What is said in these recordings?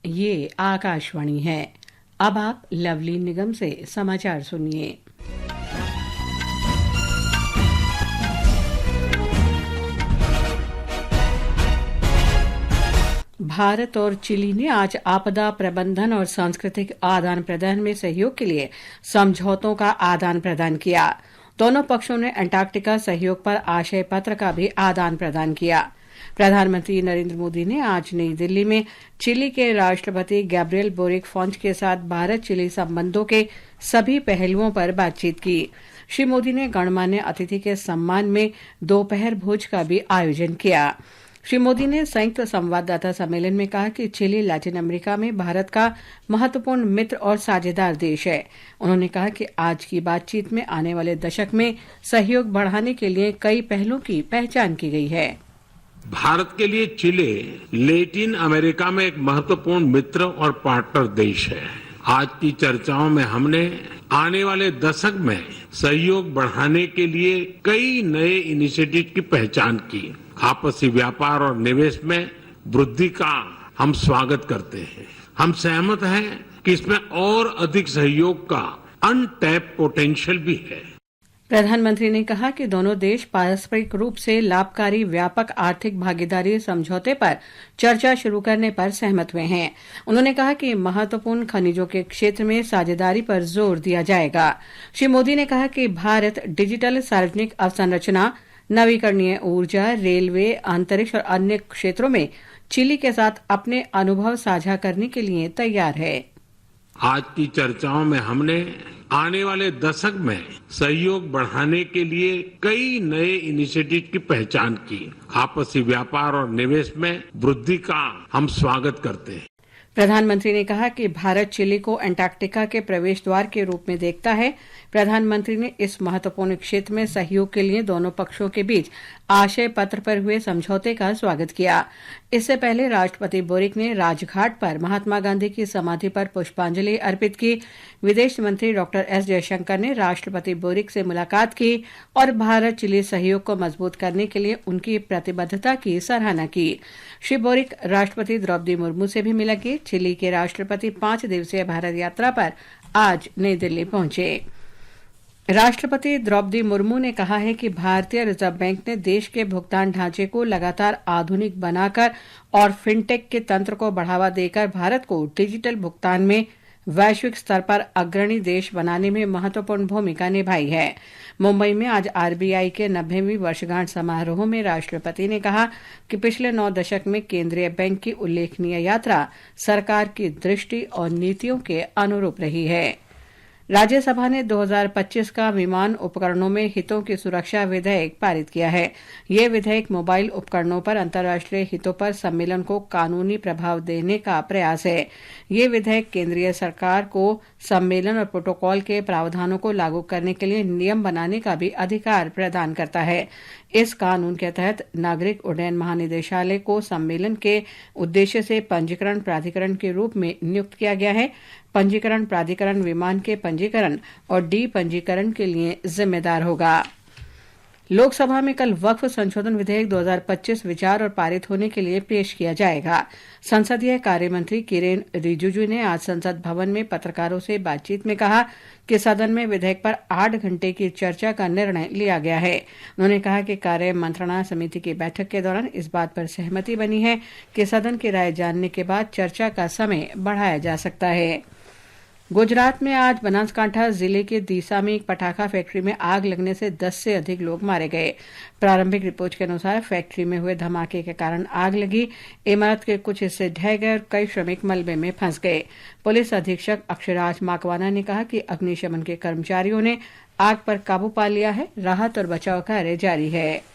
ये आकाशवाणी है। अब आप लवली निगम से समाचार सुनिए। भारत और चिली ने आज आपदा प्रबंधन और सांस्कृतिक आदान प्रदान में सहयोग के लिए समझौतों का आदान प्रदान किया। दोनों पक्षों ने अंटार्कटिका सहयोग पर आशय पत्र का भी आदान प्रदान किया। प्रधानमंत्री नरेंद्र मोदी ने आज नई दिल्ली में चिली के राष्ट्रपति गैब्रियल बोरिक फोंट के साथ भारत चिली संबंधों के सभी पहलुओं पर बातचीत की। श्री मोदी ने गणमान्य अतिथि के सम्मान में दोपहर भोज का भी आयोजन किया। श्री मोदी ने संयुक्त संवाददाता सम्मेलन में कहा कि चिली लैटिन अमेरिका में भारत का महत्वपूर्ण मित्र और साझेदार देश है। उन्होंने कहा कि आज की बातचीत में आने वाले दशक में सहयोग बढ़ाने के लिए कई पहलों की पहचान की गई है। भारत के लिए चिली लैटिन अमेरिका में एक महत्वपूर्ण मित्र और पार्टनर देश है। आज की चर्चाओं में हमने आने वाले दशक में सहयोग बढ़ाने के लिए कई नए इनिशिएटिव की पहचान की। आपसी व्यापार और निवेश में वृद्धि का हम स्वागत करते हैं। हम सहमत हैं कि इसमें और अधिक सहयोग का अनटैप्ड पोटेंशियल भी है। प्रधानमंत्री ने कहा कि दोनों देश पारस्परिक रूप से लाभकारी व्यापक आर्थिक भागीदारी समझौते पर चर्चा शुरू करने पर सहमत हुए हैं। उन्होंने कहा कि महत्वपूर्ण खनिजों के क्षेत्र में साझेदारी पर जोर दिया जाएगा। श्री मोदी ने कहा कि भारत डिजिटल सार्वजनिक अवसंरचना, नवीकरणीय ऊर्जा, रेलवे, अंतरिक्ष और अन्य क्षेत्रों में चिली के साथ अपने अनुभव साझा करने के लिए तैयार है। आज की चर्चाओं में हमने आने वाले दशक में सहयोग बढ़ाने के लिए कई नए इनिशिएटिव की पहचान की। आपसी व्यापार और निवेश में वृद्धि का हम स्वागत करते हैं। प्रधानमंत्री ने कहा कि भारत चिली को अंटार्कटिका के प्रवेश द्वार के रूप में देखता है। प्रधानमंत्री ने इस महत्वपूर्ण क्षेत्र में सहयोग के लिए दोनों पक्षों के बीच आशय पत्र पर हुए समझौते का स्वागत किया। इससे पहले राष्ट्रपति बोरिक ने राजघाट पर महात्मा गांधी की समाधि पर पुष्पांजलि अर्पित की। विदेश मंत्री डॉक्टर एस जयशंकर ने राष्ट्रपति बोरिक से मुलाकात की और भारत चिली सहयोग को मजबूत करने के लिए उनकी प्रतिबद्धता की सराहना की। श्री बोरिक राष्ट्रपति द्रौपदी मुर्मू से भी मिलेंगे। चिली के राष्ट्रपति 5 दिवसीय भारत यात्रा पर आज नई दिल्ली पहुंचे। राष्ट्रपति द्रौपदी मुर्मू ने कहा है कि भारतीय रिजर्व बैंक ने देश के भुगतान ढांचे को लगातार आधुनिक बनाकर और फिनटेक के तंत्र को बढ़ावा देकर भारत को डिजिटल भुगतान में वैश्विक स्तर पर अग्रणी देश बनाने में महत्वपूर्ण भूमिका निभाई है। मुंबई में आज आरबीआई के 90वीं वर्षगांठ समारोह में राष्ट्रपति ने कहा कि पिछले 9 दशक में केंद्रीय बैंक की उल्लेखनीय यात्रा सरकार की दृष्टि और नीतियों के अनुरूप रही है। राज्यसभा ने 2025 का विमान उपकरणों में हितों की सुरक्षा विधेयक पारित किया है। ये विधेयक मोबाइल उपकरणों पर अंतर्राष्ट्रीय हितों पर सम्मेलन को कानूनी प्रभाव देने का प्रयास है। ये विधेयक केंद्रीय सरकार को सम्मेलन और प्रोटोकॉल के प्रावधानों को लागू करने के लिए नियम बनाने का भी अधिकार प्रदान करता है। इस कानून के तहत नागरिक उड्डयन महानिदेशालय को सम्मेलन के उद्देश्य से पंजीकरण प्राधिकरण के रूप में नियुक्त किया गया है। पंजीकरण प्राधिकरण विमान के पंजीकरण और डी पंजीकरण के लिए जिम्मेदार होगा। लोकसभा में कल वक्फ संशोधन विधेयक 2025 विचार और पारित होने के लिए पेश किया जाएगा। संसदीय कार्य मंत्री किरेन रिजिजू ने आज संसद भवन में पत्रकारों से बातचीत में कहा कि सदन में विधेयक पर 8 घंटे की चर्चा का निर्णय लिया गया है। उन्होंने कहा कि कार्य मंत्रणा समिति की बैठक के दौरान इस बात पर सहमति बनी है कि सदन की राय जानने के बाद चर्चा का समय बढ़ाया जा सकता है। गुजरात में आज बनासकांठा जिले के दीसा में एक पटाखा फैक्ट्री में आग लगने से 10 से अधिक लोग मारे गए। प्रारंभिक रिपोर्ट के अनुसार फैक्ट्री में हुए धमाके के कारण आग लगी। इमारत के कुछ हिस्से ढह गए और कई श्रमिक मलबे में फंस गए। पुलिस अधीक्षक अक्षराज माकवाना ने कहा कि अग्निशमन के कर्मचारियों ने आग पर काबू पा लिया है। राहत और बचाव कार्य जारी है।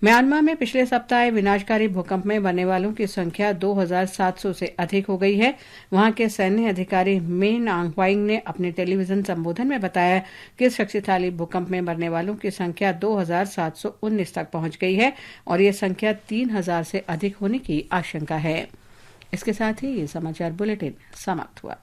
म्यांमार में पिछले सप्ताह विनाशकारी भूकंप में मरने वालों की संख्या 2700 से अधिक हो गई है। वहां के सैन्य अधिकारी मेन आंगवाइंग ने अपने टेलीविजन संबोधन में बताया कि इस शक्तिशाली भूकंप में मरने वालों की संख्या 2719 तक पहुंच गई है और ये संख्या 3000 से अधिक होने की आशंका है। इसके साथ ही ये समाचार बुलेटिन समाप्त हुआ।